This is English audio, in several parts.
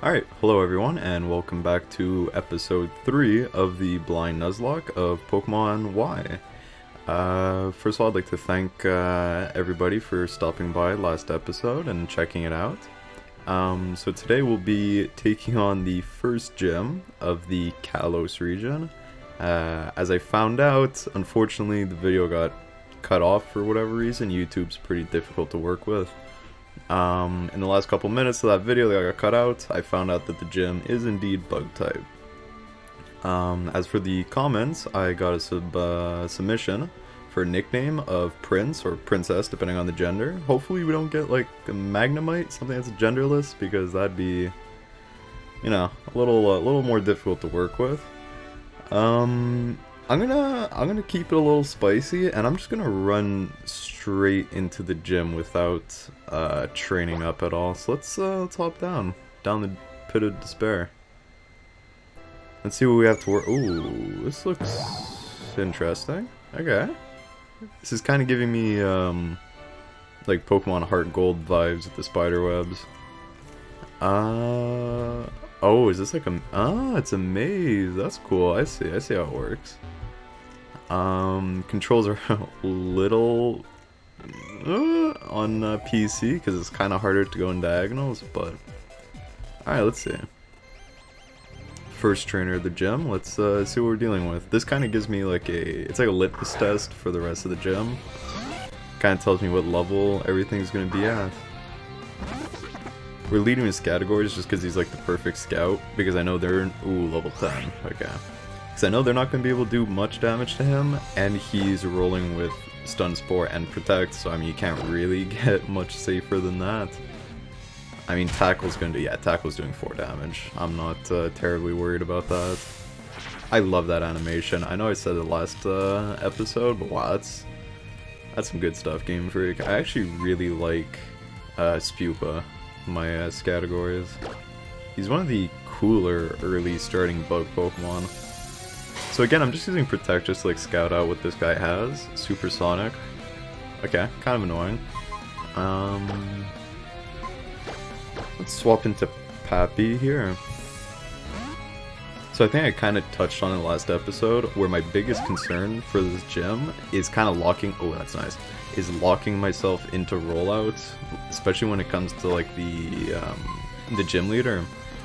Alright, hello everyone, and welcome back to episode 3 of the blind Nuzlocke of Pokemon Y. First of all, I'd like to thank everybody for stopping by last episode and checking it out. So today we'll be taking on the first gym of the Kalos region. As I found out, unfortunately the video got cut off for whatever reason. YouTube's pretty difficult to work with. In the last couple minutes of that video that got cut out, I found out that the gym is indeed bug type. As for the comments, I got a submission for a nickname of Prince or Princess, depending on the gender. Hopefully we don't get like a Magnemite, something that's genderless, because that'd be, you know, a little more difficult to work with. I'm gonna keep it a little spicy, and I'm just gonna run straight into the gym without training up at all. So let's hop down the pit of despair. Let's see what we have to work. Ooh, this looks interesting. Okay, this is kind of giving me like Pokemon Heart Gold vibes with the spider webs. Oh, is this like a? It's a maze. That's cool. I see how it works. Controls are a little on PC because it's kind of harder to go in diagonals, but alright, let's see. First trainer of the gym, let's see what we're dealing with. This kind of gives me like it's like a litmus test for the rest of the gym. Kind of tells me what level everything's going to be at. We're leading his categories just because he's like the perfect scout, because I know they're level 10, okay. Because I know they're not going to be able to do much damage to him, and he's rolling with Stun Spore and Protect, so I mean you can't really get much safer than that. I mean Tackle's going to do, Tackle's doing 4 damage. I'm not terribly worried about that. I love that animation. I know I said it last episode, but wow, that's some good stuff, Game Freak. I actually really like Spupa, my categories. He's one of the cooler early starting bug Pokemon. So again, I'm just using Protect just to like scout out what this guy has. Supersonic. Okay, kind of annoying. Let's swap into Pappy here. So I think I kind of touched on in the last episode where my biggest concern for this gym is kind of locking, oh that's nice, is locking myself into rollouts, especially when it comes to like the gym leader.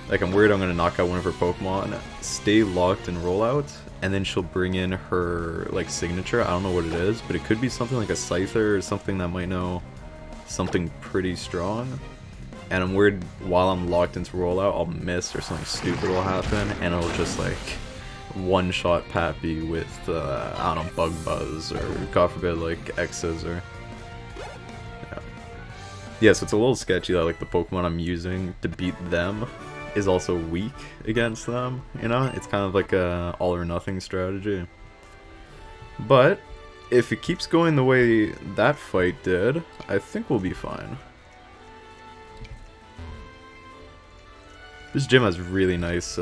Like I'm worried I'm going to knock out one of her Pokemon, stay locked in rollout, and then she'll bring in her like signature. I don't know what it is, but it could be something like a Scyther or something that might know something pretty strong. And I'm worried while I'm locked into rollout, I'll miss or something stupid will happen, and it'll just like one-shot Pappy with, I don't know, Bug Buzz, or God forbid, like X-Scissor. Yeah, so it's a little sketchy that like the Pokemon I'm using to beat them is also weak against them, you know? It's kind of like a all or nothing strategy. But if it keeps going the way that fight did, I think we'll be fine. This gym has really nice,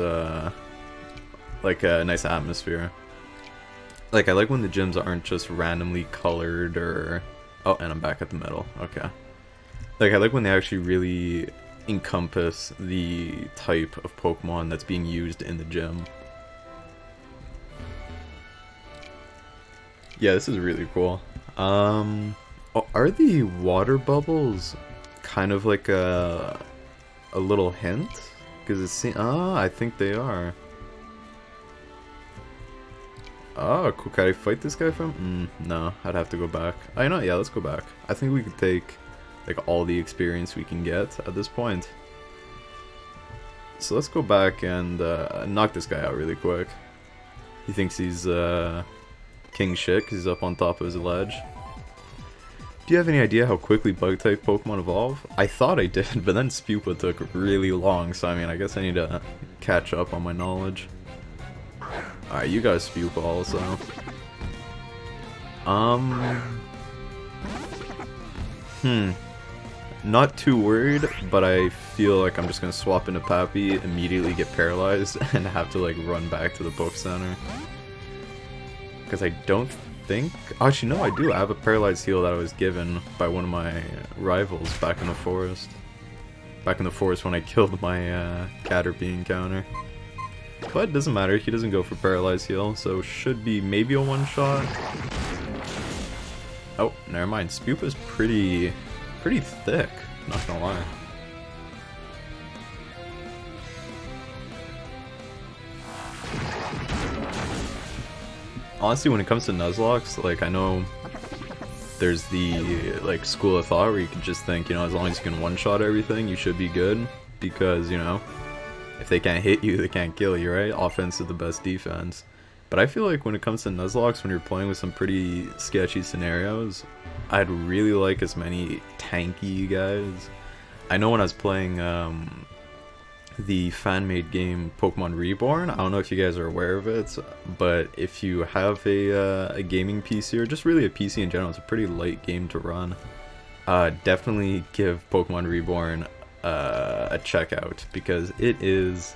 like a nice atmosphere. Like I like when the gyms aren't just randomly colored or... Oh, and I'm back at the middle. Okay. Like I like when they actually really encompass the type of Pokemon that's being used in the gym. Yeah, this is really cool. Oh, are the water bubbles kind of like a little hint? Because it seems, I think they are. Oh, cool. Can I fight this guy from? No, I'd have to go back. I know, yeah, let's go back. I think we could take like all the experience we can get at this point. So let's go back and knock this guy out really quick. He thinks he's king shit because he's up on top of his ledge. Do you have any idea how quickly bug-type Pokemon evolve? I thought I did, but then Spupa took really long, so I mean, I guess I need to catch up on my knowledge. Alright, you guys Spupa also. Not too worried, but I feel like I'm just gonna swap into Pappy, immediately get paralyzed, and have to like run back to the book center. Because I don't think... Actually, no, I do. I have a paralyzed heal that I was given by one of my rivals back in the forest. back in the forest when I killed my Caterpie encounter. But it doesn't matter, he doesn't go for Paralyzed Heal, so should be maybe a one-shot. Oh, never mind. Spupa's pretty thick, not gonna lie. Honestly, when it comes to Nuzlocks, like, I know there's the, like, school of thought where you can just think, you know, as long as you can one-shot everything, you should be good. Because, you know, if they can't hit you, they can't kill you, right? Offense is the best defense. But I feel like when it comes to Nuzlocke, when you're playing with some pretty sketchy scenarios, I'd really like as many tanky guys. I know when I was playing the fan-made game Pokemon Reborn, I don't know if you guys are aware of it, but if you have a gaming PC, or just really a PC in general, it's a pretty light game to run. Definitely give Pokemon Reborn a check out, because it is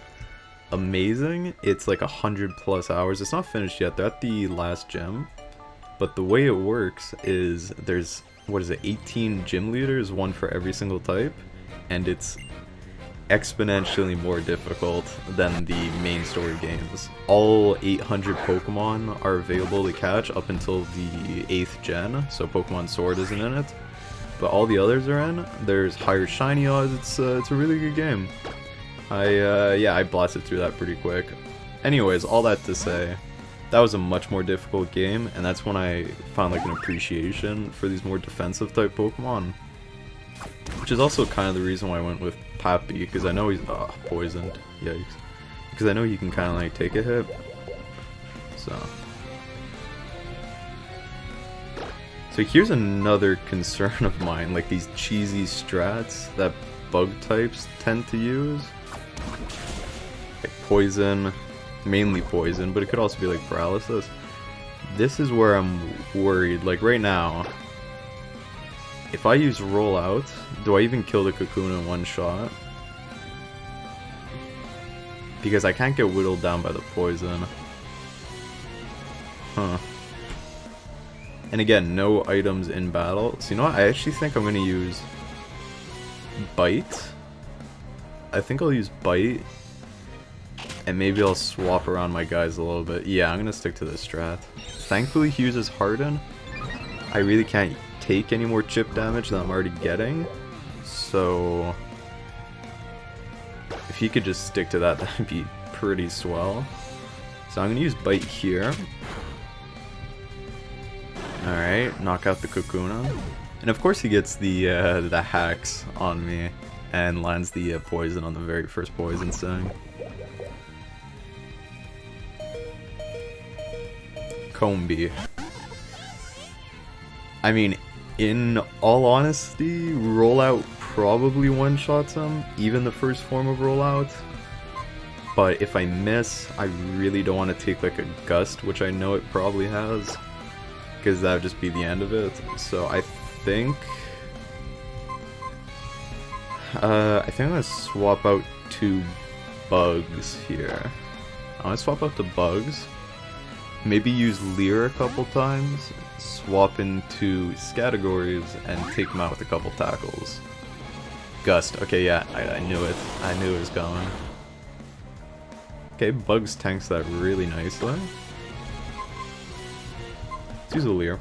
amazing. It's like 100+ hours. It's not finished yet. They're at the last gym, but the way it works is there's, what is it, 18 gym leaders, one for every single type, and it's exponentially more difficult than the main story games. All 800 Pokemon are available to catch up until the 8th gen, so Pokemon Sword isn't in it, but all the others are in. There's higher shiny odds. It's a really good game. I blasted through that pretty quick. Anyways, all that to say, that was a much more difficult game, and that's when I found like an appreciation for these more defensive type Pokemon. Which is also kind of the reason why I went with Pappy, because I know he's poisoned. Yikes. Because I know he can kind of like take a hit. So here's another concern of mine, like these cheesy strats that bug types tend to use. Like poison, mainly poison, but it could also be like paralysis. This is where I'm worried. Like right now, if I use rollout, do I even kill the cocoon in one shot? Because I can't get whittled down by the poison. Huh. And again, no items in battle. So you know what? I actually think I'm going to use Bite. I think I'll use Bite. And maybe I'll swap around my guys a little bit. Yeah, I'm going to stick to this strat. Thankfully, he uses Harden. I really can't take any more chip damage than I'm already getting. So if he could just stick to that, that'd be pretty swell. So I'm going to use Bite here. Alright, knock out the Kakuna. And of course he gets the hacks on me and lands the poison on the very first poison sting. Combee. I mean, in all honesty, Rollout probably one-shots him, even the first form of Rollout. But if I miss, I really don't want to take like a Gust, which I know it probably has, because that would just be the end of it. So I think I'm gonna swap out 2 bugs here. I'm gonna swap out the bugs. Maybe use Leer a couple times. Swap into categories and take him out with a couple tackles. Gust. Okay, yeah, I knew it. I knew it was coming. Okay, Bugs tanks that really nicely. Let's use a Leer.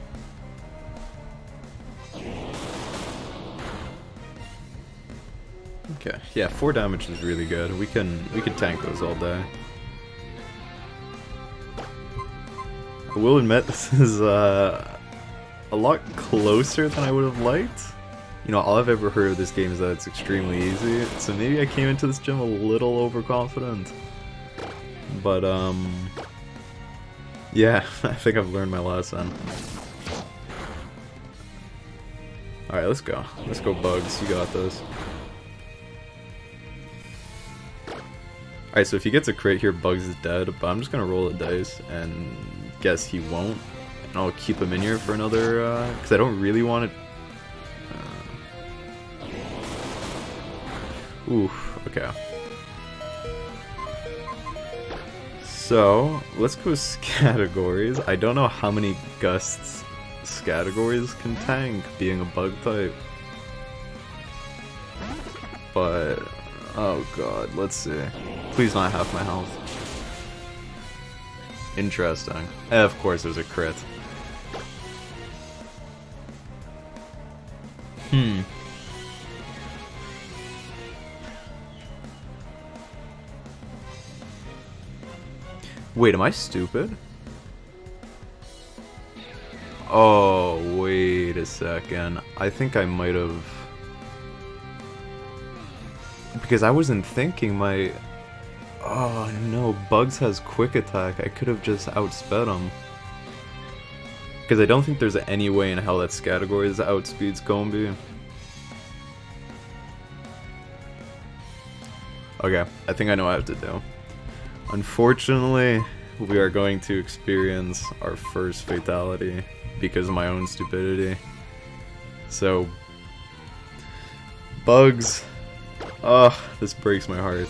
Okay, yeah, 4 damage is really good. We can tank those all day. I will admit this is a lot closer than I would have liked. You know, all I've ever heard of this game is that it's extremely easy, so maybe I came into this gym a little overconfident. But yeah, I think I've learned my lesson. Alright, let's go. Let's go, Bugs. You got this. Alright, so if he gets a crit here, Bugs is dead, but I'm just gonna roll the dice and guess he won't. And I'll keep him in here for another, because I don't really want it. Oof, okay. So, let's go categories. I don't know how many Gusts categories can tank, being a bug type. but oh god, let's see. Please not half my health. Interesting. Of course there's a crit. Wait, am I stupid? Oh, wait a second. I think I might have... Because I wasn't thinking my... Oh no, Bugs has quick attack. I could have just outsped him. Because I don't think there's any way in hell that Scattergories outspeeds Combi. Okay, I think I know what I have to do. Unfortunately, we are going to experience our first fatality because of my own stupidity. So, Bugs. Oh, this breaks my heart.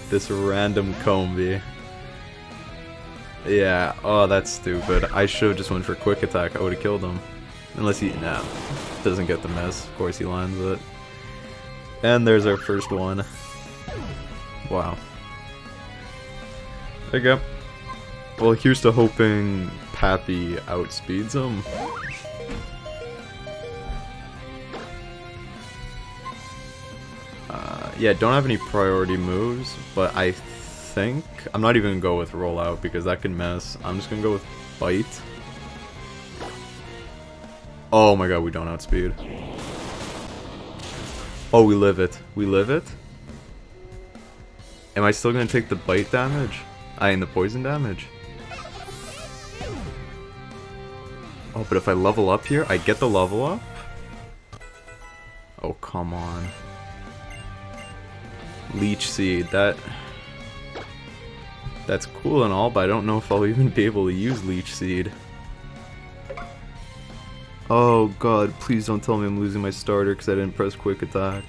This random Combi. Yeah, oh, that's stupid. I should have just went for quick attack. I would have killed him. Unless he, nah, doesn't get the miss. Of course he lands it. And there's our first one. Wow. There you go. Well, here's to hoping Pappy outspeeds him. Yeah, don't have any priority moves, but I think... I'm not even gonna go with rollout because that can miss. I'm just gonna go with bite. Oh my god, we don't outspeed. Oh, we live it. We live it? Am I still gonna take the bite damage? I mean the poison damage. Oh, but if I level up here, I get the level up? Oh, come on. Leech Seed, that's cool and all, but I don't know if I'll even be able to use Leech Seed. Oh god, please don't tell me I'm losing my starter because I didn't press quick attack.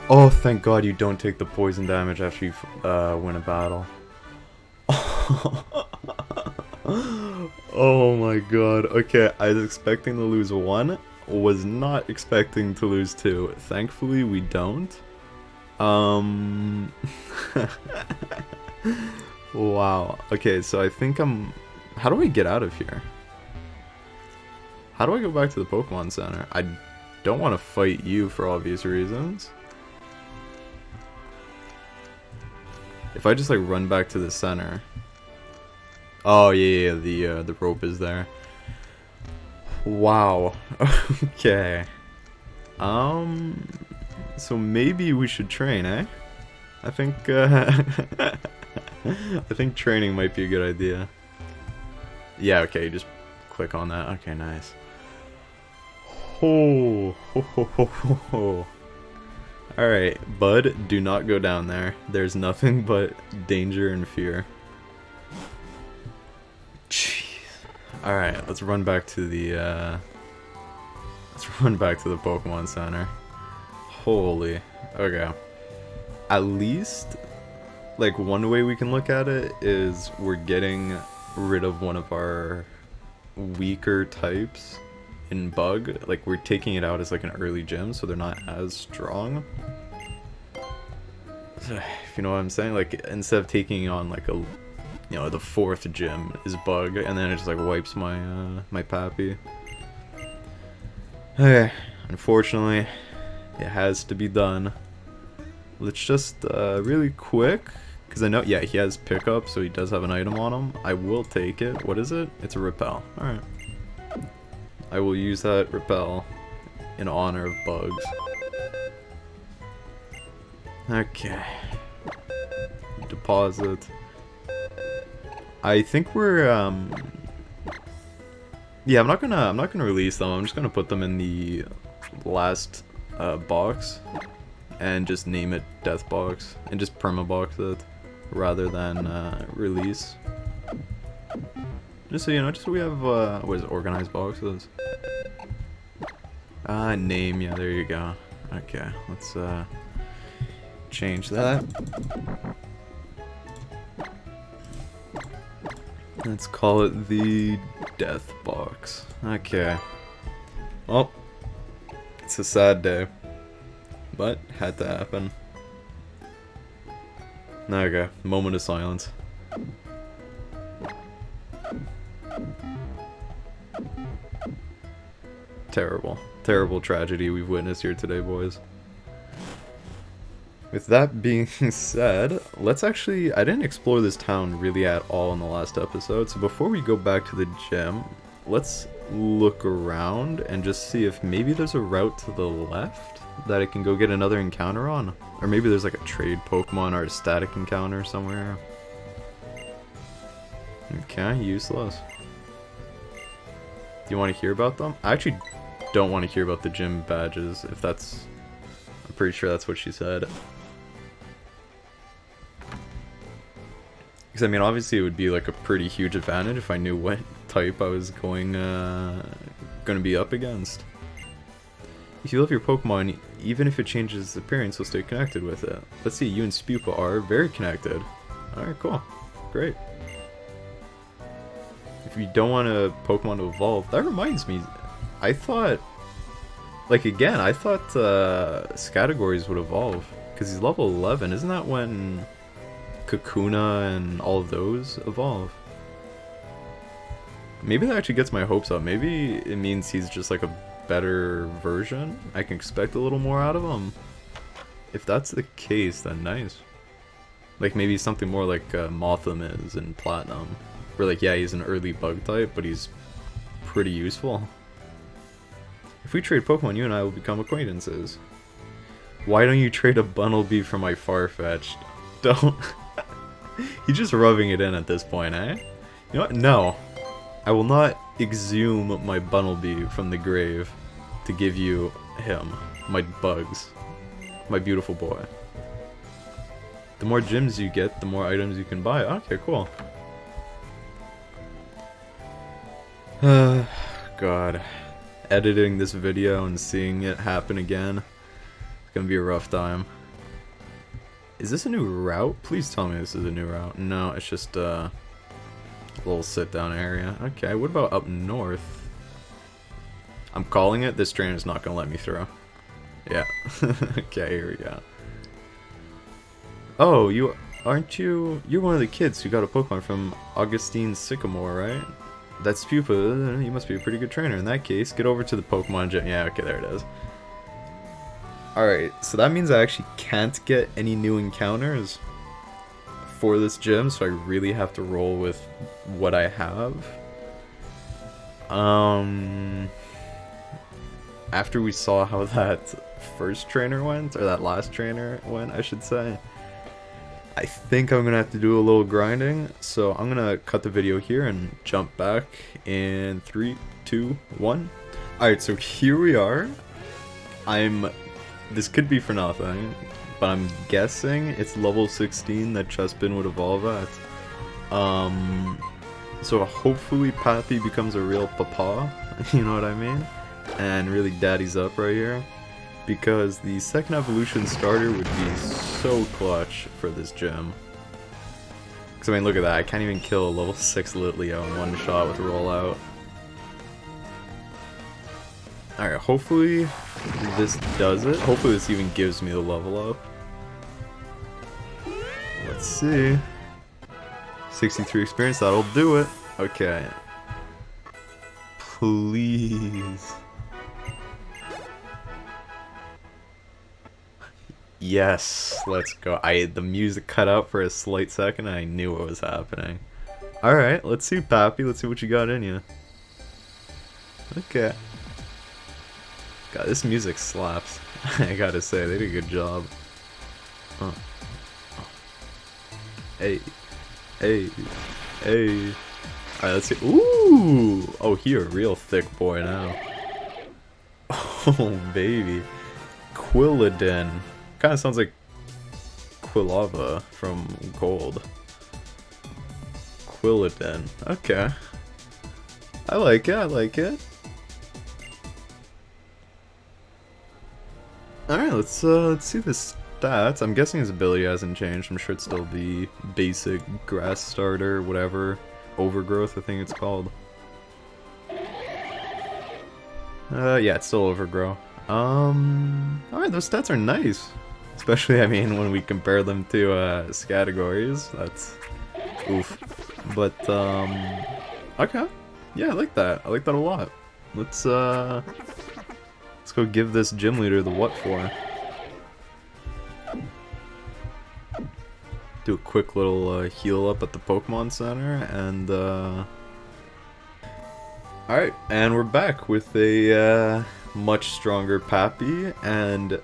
Oh, thank god you don't take the poison damage after you win a battle. Oh my god. Okay, I was expecting to lose 1, was not expecting to lose 2. Thankfully, we don't. Wow. Okay, so I think I'm... How do I get out of here? How do I go back to the Pokemon Center? I don't want to fight you for obvious reasons. If I just like run back to the center. Oh yeah, the rope is there. Wow. Okay. So maybe we should train, eh? I think I think training might be a good idea. Yeah, okay, just click on that. Okay, nice. Oh, ho, ho, ho, ho, ho. Alright, bud, do not go down there. There's nothing but danger and fear. Jeez. Alright, let's run back to the Pokemon Center. Holy. Okay. At least, like, one way we can look at it is we're getting rid of one of our weaker types in Bug. Like, we're taking it out as like an early gym, so they're not as strong. If you know what I'm saying, like, instead of taking on like a, you know, the 4th gym is Bug, and then it just like wipes my my Pappy. Okay, unfortunately, it has to be done. Let's just really quick, because I know, yeah, he has pickup, so he does have an item on him. I will take it. What is it? It's a repel. All right. I will use that repel in honor of Bugs. Okay. Deposit. I think we're yeah, I'm not gonna release them. I'm just gonna put them in the last box and just name it Death Box and just permabox it rather than release. Just so you know, just so we have what is it, organized boxes. Name, yeah, there you go. Okay, let's change that. Let's call it the Death box. Okay. Well, it's a sad day, but had to happen. Okay, moment of silence. Terrible, terrible tragedy we've witnessed here today, boys. With that being said, let's actually... I didn't explore this town really at all in the last episode, so before we go back to the gym, let's look around and just see if maybe there's a route to the left that I can go get another encounter on. Or maybe there's like a trade Pokemon or a static encounter somewhere. Okay, useless. Do you want to hear about them? I actually don't want to hear about the gym badges, if that's... I'm pretty sure that's what she said. Because, I mean, obviously it would be like a pretty huge advantage if I knew what type I was going to be up against. If you love your Pokemon, even if it changes its appearance, you'll stay connected with it. Let's see, you and Spupa are very connected. Alright, cool. Great. If you don't want a Pokemon to evolve, that reminds me, I thought, like again, I thought Scattergories would evolve. Because he's level 11, isn't that when Kakuna and all of those evolve? Maybe that actually gets my hopes up. Maybe it means he's just like a better version. I can expect a little more out of him. If that's the case, then nice. Like maybe something more like Mothim is in Platinum. Where like, yeah, he's an early bug type, but he's pretty useful. If we trade Pokemon, you and I will become acquaintances. Why don't you trade a Bunnelby for my Farfetch'd? Don't. He's just rubbing it in at this point, eh? You know what? No. I will not exhume my Bunnelby from the grave to give you him. My bugs. My beautiful boy. The more gyms you get, the more items you can buy. Okay, cool. God. Editing this video and seeing it happen again. It's gonna be a rough time. Is this a new route? Please tell me this is a new route. No, it's just a little sit-down area. Okay, what about up north? I'm calling it. This train is not gonna let me through. Yeah. Okay, here we go. Oh, you're one of the kids who got a Pokemon from Augustine Sycamore, right? That's Pupa. You must be a pretty good trainer. In that case, get over to the Pokemon gym. Yeah, okay, there it is. Alright, so that means I actually can't get any new encounters for this gym, so I really have to roll with what I have. After we saw how that first trainer went, or that last trainer went, I should say, I think I'm gonna have to do a little grinding, so I'm gonna cut the video here and jump back in 3, 2, 1. Alright, so here we are. This could be for nothing, but I'm guessing it's level 16 that Chespin would evolve at. So hopefully Pappy becomes a real papa, you know what I mean? And really daddy's up right here. Because the second evolution starter would be so clutch for this gym. Because, I mean, look at that. I can't even kill a level 6 Litleo in one shot with rollout. Alright, hopefully this does it. Hopefully this even gives me the level up. Let's see. 63 experience, that'll do it. Okay. Please. Yes, let's go. The music cut out for a slight second and I knew what was happening. Alright, let's see, Pappy. Let's see what you got in you. Okay. God, this music slaps. I gotta say, they did a good job. Hey. Hey. Hey. Alright, let's see. Ooh! Oh, he a real thick boy now. Oh, baby. Quilladin. Kind of sounds like Quilava from Gold. Quilladin. Okay. I like it, I like it. Alright, let's see the stats. I'm guessing his ability hasn't changed. I'm sure it's still the basic grass starter, whatever. Overgrowth, I think it's called. Yeah, it's still overgrow. Alright, those stats are nice. Especially, I mean, when we compare them to, categories, that's oof. But, okay. Yeah, I like that. I like that a lot. Let's go give this gym leader the what for. Do a quick little, heal up at the Pokemon Center, and, alright, and we're back with a, much stronger Pappy, and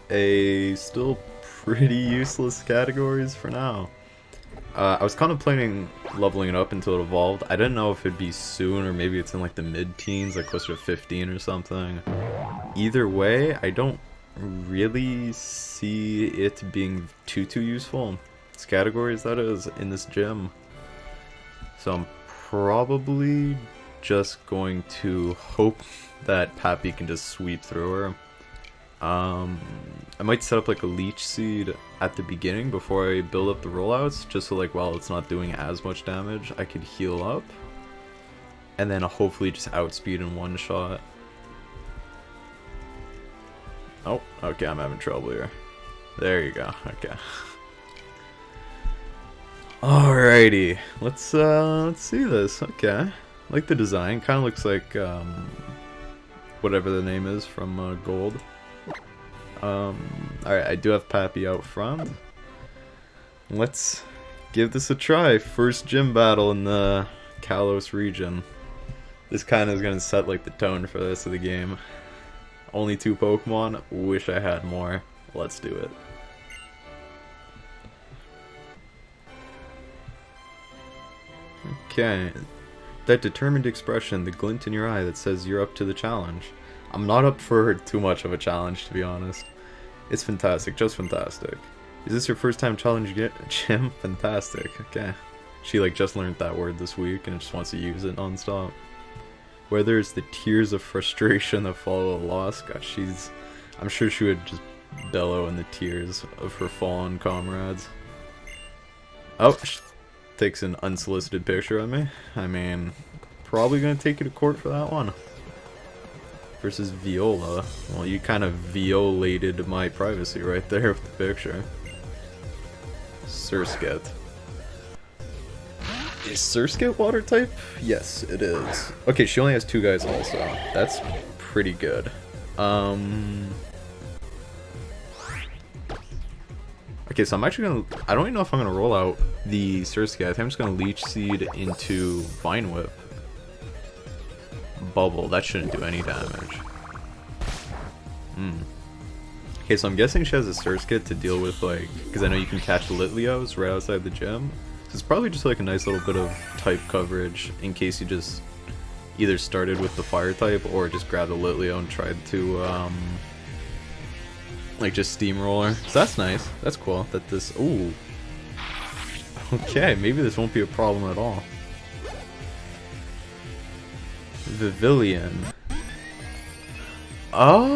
a still pretty useless categories for now. I was contemplating leveling it up until it evolved. I didn't know if it'd be soon, or maybe it's in like the mid-teens, like closer to 15 or something. Either way, I don't really see it being too useful. It's categories, that is, in this gym. So I'm probably just going to hope that Pappy can just sweep through her. I might set up like a leech seed at the beginning before I build up the rollouts, just so like while it's not doing as much damage, I could heal up. And then hopefully just outspeed in one shot. Oh, okay, I'm having trouble here. There you go, okay. Alrighty, let's see this, okay. I like the design, kinda looks like, whatever the name is from, Gold. Alright, I do have Pappy out front. Let's give this a try. First gym battle in the Kalos region. This kinda is gonna set like the tone for the rest of the game. Only 2 Pokemon, wish I had more. Let's do it. Okay. That determined expression, the glint in your eye that says you're up to the challenge. I'm not up for too much of a challenge, to be honest. It's fantastic, just fantastic. Is this your first time challenge gym? Fantastic, okay. She like just learned that word this week and just wants to use it non-stop. Whether it's the tears of frustration that follow a loss, gosh, I'm sure she would just bellow in the tears of her fallen comrades. Oh, she takes an unsolicited picture of me. I mean, probably gonna take you to court for that one. Versus Viola. Well, you kind of violated my privacy right there with the picture. Surskit. Is Surskit water type? Yes, it is. Okay, she only has 2 guys also. That's pretty good. Okay, so I'm actually gonna... I don't even know if I'm gonna roll out the Surskit. I think I'm just gonna Leech Seed into Vine Whip. Bubble, that shouldn't do any damage. Okay, so I'm guessing she has a Surskit to deal with, like, because I know you can catch Litleos right outside the gym. So it's probably just like a nice little bit of type coverage in case you just either started with the fire type or just grabbed a Litleo and tried to, like, just steamroller. So that's nice. That's cool that this... Ooh. Okay, maybe this won't be a problem at all. Vivillon. Oh,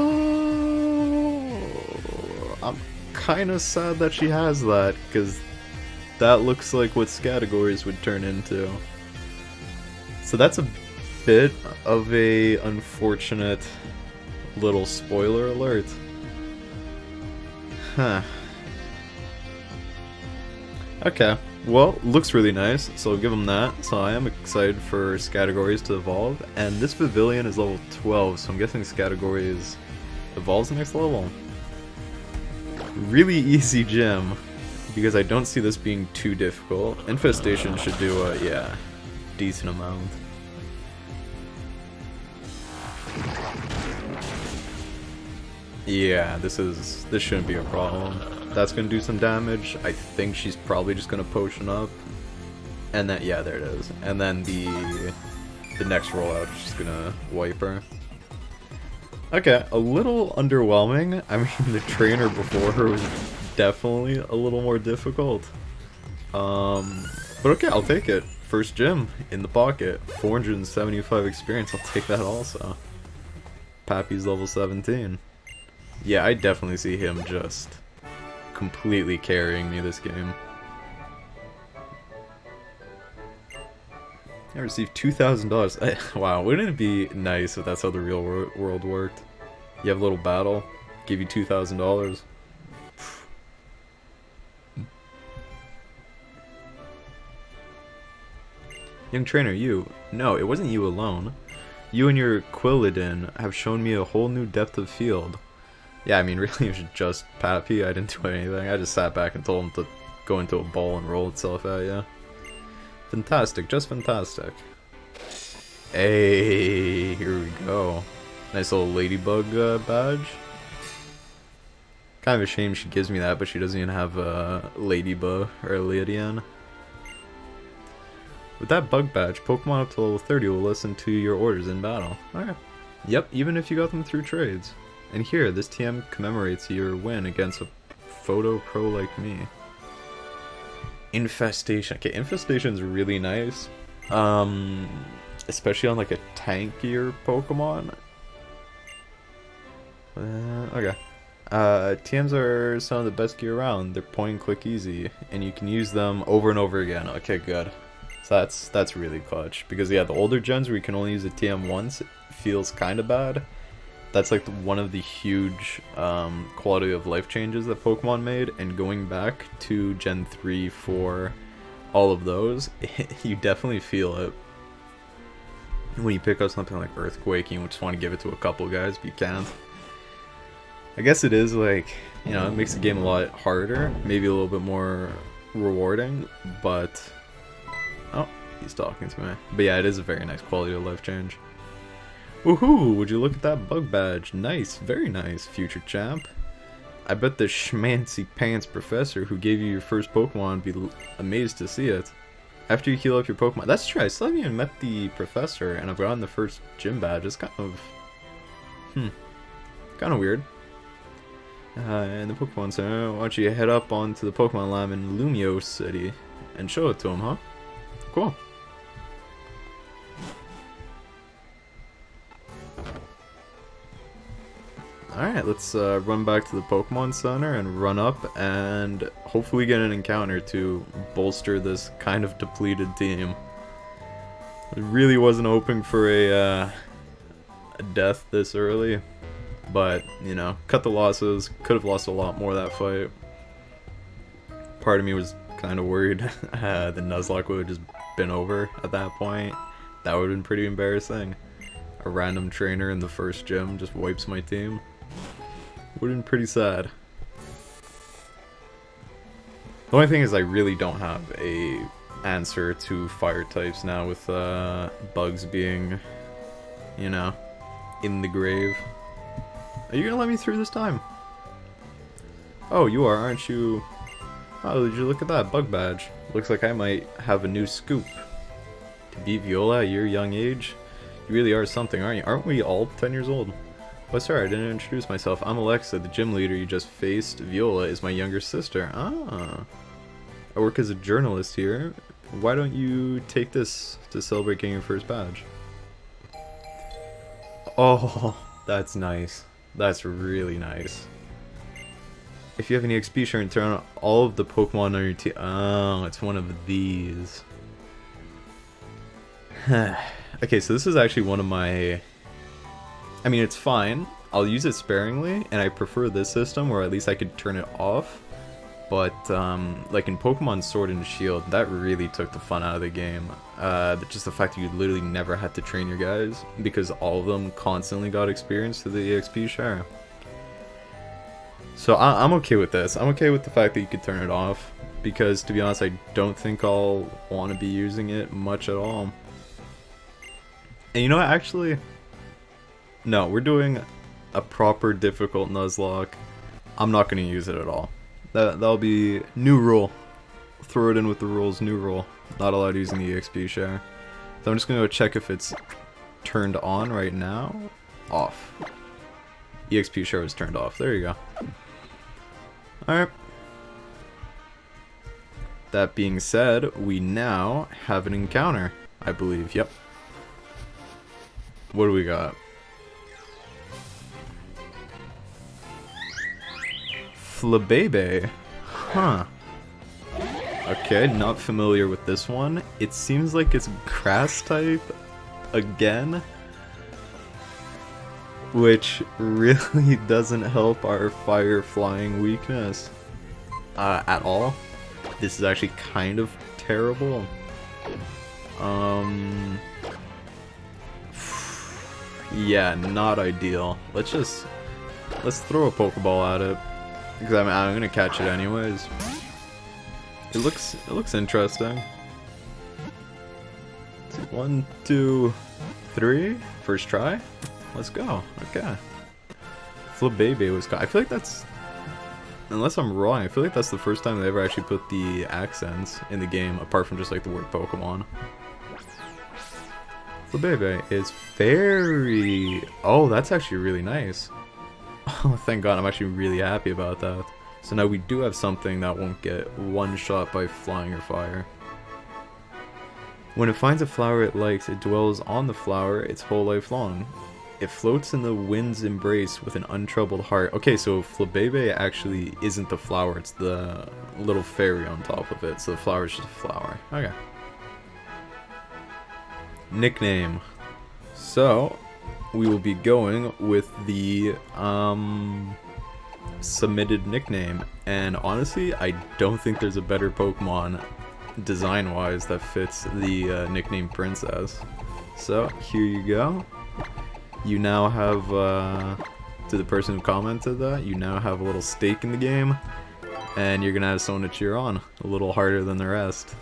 I'm kind of sad that she has that, because that looks like what categories would turn into. So that's a bit of a unfortunate little spoiler alert. Huh. Okay. Well, looks really nice, so I'll give them that. So I am excited for categories to evolve, and this Vivillon is level 12, so I'm guessing categories evolves the next level. Really easy gym, because I don't see this being too difficult. Infestation should do a, yeah, decent amount. Yeah, this shouldn't be a problem. That's gonna do some damage. I think she's probably just gonna potion up. And then, yeah, there it is. And then the next rollout is just gonna wipe her. Okay, a little underwhelming. I mean, the trainer before her was definitely a little more difficult. But okay, I'll take it. First gym in the pocket. 475 experience, I'll take that also. Pappy's level 17. Yeah, I definitely see him just completely carrying me this game. I received $2,000. Wow, wouldn't it be nice if that's how the real world worked? You have a little battle, give you $2,000. Young trainer, you. No, it wasn't you alone. You and your Quilladin have shown me a whole new depth of field. Yeah, I mean, really, it was just Pappy. I didn't do anything. I just sat back and told him to go into a ball and roll itself at you. Fantastic, just fantastic. Hey, here we go. Nice little ladybug badge. Kind of a shame she gives me that, but she doesn't even have a ladybug or a Lydian. With that bug badge, Pokemon up to level 30 will listen to your orders in battle. Okay. Yep, even if you got them through trades. And here, this TM commemorates your win against a photo pro like me. Infestation. Okay, Infestation's really nice. Especially on like a tankier Pokemon. Okay. TMs are some of the best gear around. They're point and click easy, and you can use them over and over again. Okay, good. So that's really clutch. Because yeah, the older gens where you can only use a TM once feels kind of bad. That's like one of the huge quality of life changes that Pokemon made, and going back to Gen 3 for all of those, you definitely feel it. When you pick up something like Earthquake, you just want to give it to a couple guys, but you can't. I guess it is like, you know, it makes the game a lot harder, maybe a little bit more rewarding, but... Oh, he's talking to me. But yeah, it is a very nice quality of life change. Woohoo! Would you look at that bug badge? Nice, very nice, future champ. I bet the schmancy pants professor who gave you your first Pokemon would be amazed to see it. After you heal up your Pokemon... That's true, I still haven't even met the professor, and I've gotten the first gym badge. It's kind of... kind of weird. And the Pokemon Center, why don't you head up onto the Pokemon Lab in Lumio City and show it to him, huh? Cool. Alright, let's run back to the Pokemon Center and run up and hopefully get an encounter to bolster this kind of depleted team. I really wasn't hoping for a death this early, but, you know, cut the losses. Could have lost a lot more that fight. Part of me was kind of worried the Nuzlocke would have just been over at that point. That would have been pretty embarrassing. A random trainer in the first gym just wipes my team. Would have been pretty sad. The only thing is I really don't have a answer to fire types now with bugs being, you know, in the grave. Are you gonna let me through this time? Oh, you are, aren't you? Oh, did you look at that bug badge? Looks like I might have a new scoop. To beat Viola at your young age? You really are something, aren't you? Aren't we all 10 years old? Oh, sorry, I didn't introduce myself. I'm Alexa, the gym leader you just faced. Viola is my younger sister. Ah. I work as a journalist here. Why don't you take this to celebrate getting your first badge? Oh, that's nice. That's really nice. If you have any XP, sure, and turn on all of the Pokemon on your team. Oh, it's one of these. Okay, so this is actually one of my... I mean, it's fine. I'll use it sparingly, and I prefer this system where at least I could turn it off. But, like in Pokemon Sword and Shield, that really took the fun out of the game. Just the fact that you literally never had to train your guys, because all of them constantly got experience to the EXP share. So I'm okay with this. I'm okay with the fact that you could turn it off, because to be honest, I don't think I'll want to be using it much at all. And you know what, actually... No, we're doing a proper difficult Nuzlocke. I'm not going to use it at all. That'll be new rule. Throw it in with the rules, new rule. Not allowed using the EXP share. So I'm just going to go check if it's turned on right now. Off. EXP share was turned off. There you go. Alright. That being said, we now have an encounter, I believe. Yep. What do we got? Flabebe. Huh. Okay, not familiar with this one. It seems like it's grass type again, which really doesn't help our fire flying weakness at all. This is actually kind of terrible. Yeah, not ideal. Let's throw a Pokeball at it, because I'm gonna catch it anyways. It looks interesting. 1, 2, 3. First try. Let's go. Okay. Flabébé was caught. I feel like that's, unless I'm wrong, I feel like that's the first time they ever actually put the accents in the game, apart from just like the word Pokemon. Flabébé is fairy. Oh, that's actually really nice. Oh, thank God, I'm actually really happy about that. So now we do have something that won't get one shot by flying or fire. When it finds a flower it likes, it dwells on the flower its whole life long. It floats in the wind's embrace with an untroubled heart. Okay, so Flabébé actually isn't the flower, it's the little fairy on top of it. So the flower is just a flower. Okay. Nickname. So, we will be going with the submitted nickname, and honestly I don't think there's a better Pokemon design wise that fits the nickname Princess. So here you go. You now have to the person who commented that, you now have a little stake in the game, and you're gonna have someone to cheer on a little harder than the rest.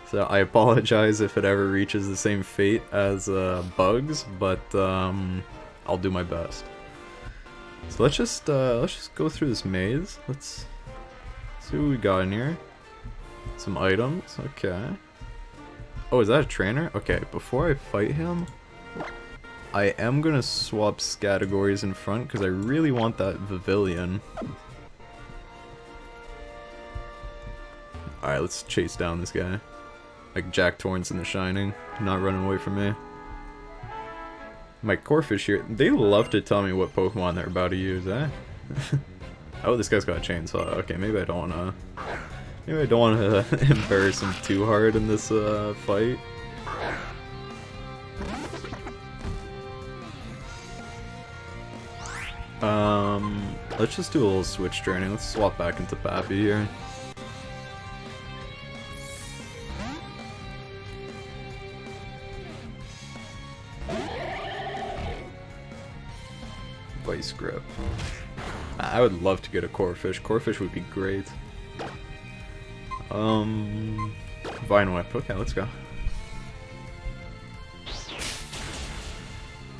So I apologize if it ever reaches the same fate as Bugs, but I'll do my best. So let's just go through this maze. Let's see what we got in here. Some items, okay. Oh, is that a trainer? Okay, before I fight him, I am gonna swap categories in front because I really want that Pavilion. Alright, let's chase down this guy. Like Jack Torrance in The Shining, not running away from me. My Corphish here, they love to tell me what Pokemon they're about to use, eh? Oh, this guy's got a chainsaw. Okay, maybe I don't wanna embarrass him too hard in this fight. Let's just do a little switch training. Let's swap back into Pappy here. Vice Grip. I would love to get a Corphish. Corphish would be great. Vine Whip. Okay, let's go.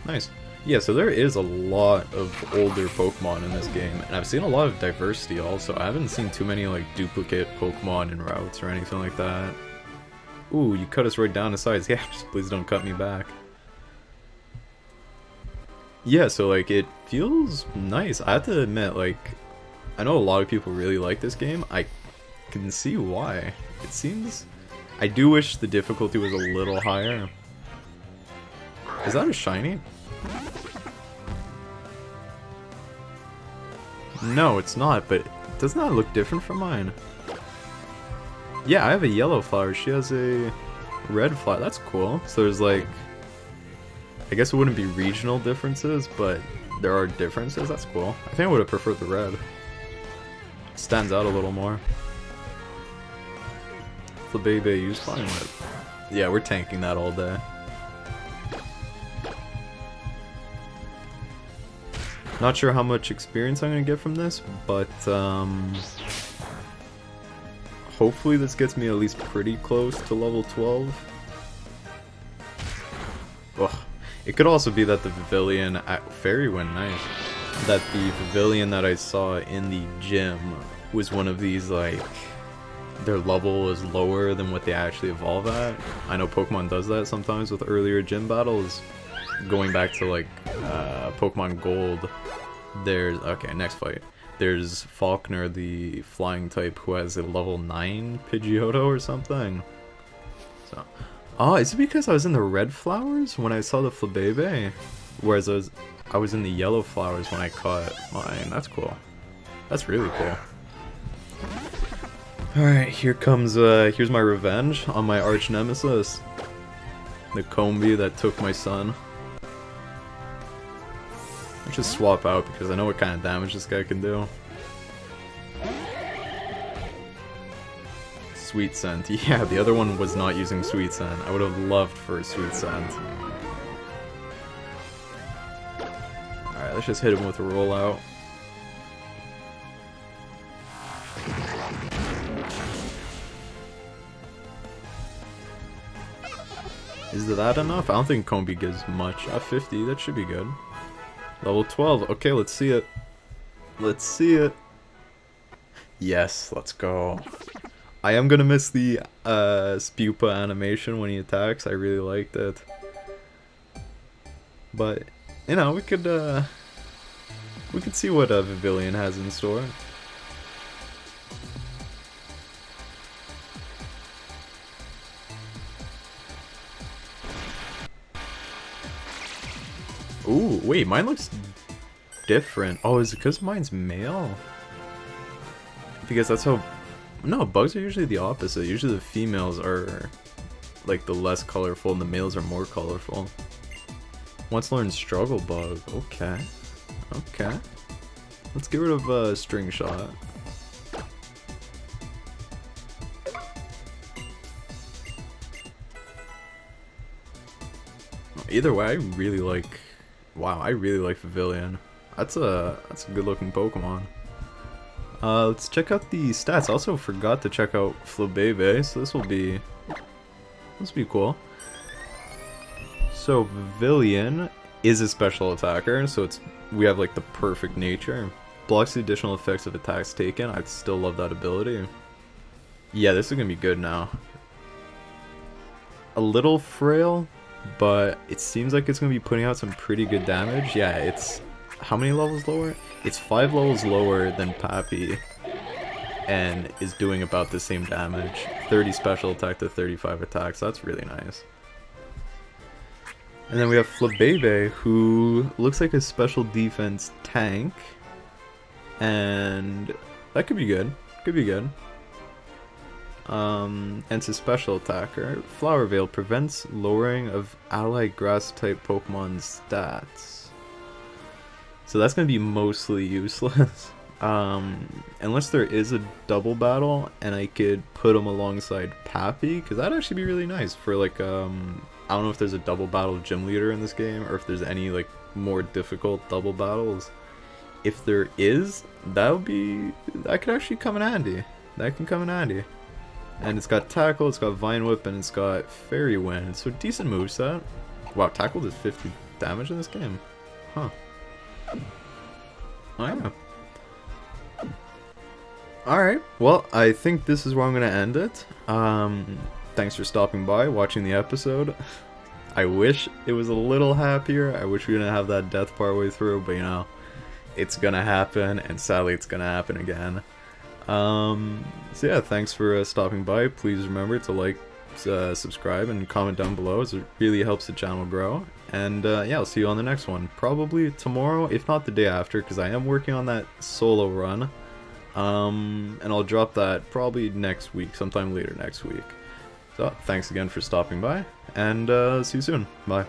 Nice. Yeah, so there is a lot of older Pokemon in this game, and I've seen a lot of diversity also. I haven't seen too many like duplicate Pokemon in routes or anything like that. Ooh, you cut us right down to size. Yeah, just please don't cut me back. Yeah, so like it feels nice. I have to admit, like, I know a lot of people really like this game. I can see why. It seems, I do wish the difficulty was a little higher. Is that a shiny? No, it's not, but doesn't that look different from mine? Yeah, I have a yellow flower. She has a red flower. That's cool. So there's like, I guess it wouldn't be regional differences, but there are differences. That's cool. I think I would have preferred the red. It stands out a little more. Flabébé, use Vine Whip. Yeah, we're tanking that all day. Not sure how much experience I'm going to get from this, but hopefully this gets me at least pretty close to level 12. Ugh. It could also be that the Pavilion at Fairywind, nice. That the Pavilion that I saw in the gym was one of these, like, their level is lower than what they actually evolve at. I know Pokemon does that sometimes with earlier gym battles. Going back to, like, Pokemon Gold, there's, okay, next fight. There's Faulkner, the flying type, who has a level 9 Pidgeotto or something. So, oh, is it because I was in the red flowers when I saw the Flabébé? Whereas I was in the yellow flowers when I caught mine. That's cool. That's really cool. Alright, here's my revenge on my arch nemesis. The Combi that took my son. Let's just swap out because I know what kind of damage this guy can do. Sweet Scent. Yeah, the other one was not using Sweet Scent. I would have loved for a Sweet Scent. Alright, let's just hit him with a rollout. Is that enough? I don't think Combi gives much. At 50, that should be good. Level 12. Okay, let's see it. Let's see it. Yes, let's go. I am gonna miss the Spupa animation when he attacks. I really liked it. But, you know, we could see what Vivillon has in store. Ooh, wait, mine looks different. Oh, is it because mine's male? Because that's how... No, bugs are usually the opposite. Usually the females are, like, the less colorful and the males are more colorful. Once learned Struggle Bug. Okay. Okay. Let's get rid of String Shot. Either way, I really like... Wow, I really like Vivillon. That's a good looking Pokemon. Let's check out the stats. Also forgot to check out Flabébé, so this will be cool. So Vivillon is a special attacker, so we have like the perfect nature. Blocks the additional effects of attacks taken. I still love that ability. Yeah, this is gonna be good now. A little frail, but it seems like it's gonna be putting out some pretty good damage. Yeah, it's how many levels lower? It's 5 levels lower than Pappy, and is doing about the same damage. 30 special attack to 35 attacks. That's really nice. And then we have Flabébé, who looks like a special defense tank, and that could be good. Could be good. And it's a special attacker. Flower Veil prevents lowering of allied grass type Pokemon's stats. So that's going to be mostly useless. Unless there is a double battle and I could put them alongside Pappy, because that'd actually be really nice for like, I don't know if there's a double battle gym leader in this game or if there's any like more difficult double battles. If there is, that could actually come in handy. That can come in handy. And it's got Tackle, it's got Vine Whip, and it's got Fairy Wind. So decent moveset. Wow, Tackle does 50 damage in this game. Huh. Oh yeah. Alright, well, I think this is where I'm going to end it. Thanks for stopping by, watching the episode. I wish it was a little happier. I wish we didn't have that death partway through, but you know, it's going to happen, and sadly it's going to happen again. So yeah, thanks for stopping by. Please remember to like, subscribe, and comment down below, as it really helps the channel grow. And yeah, I'll see you on the next one. Probably tomorrow, if not the day after, because I am working on that solo run. And I'll drop that probably next week, sometime later next week. So, thanks again for stopping by, and see you soon. Bye.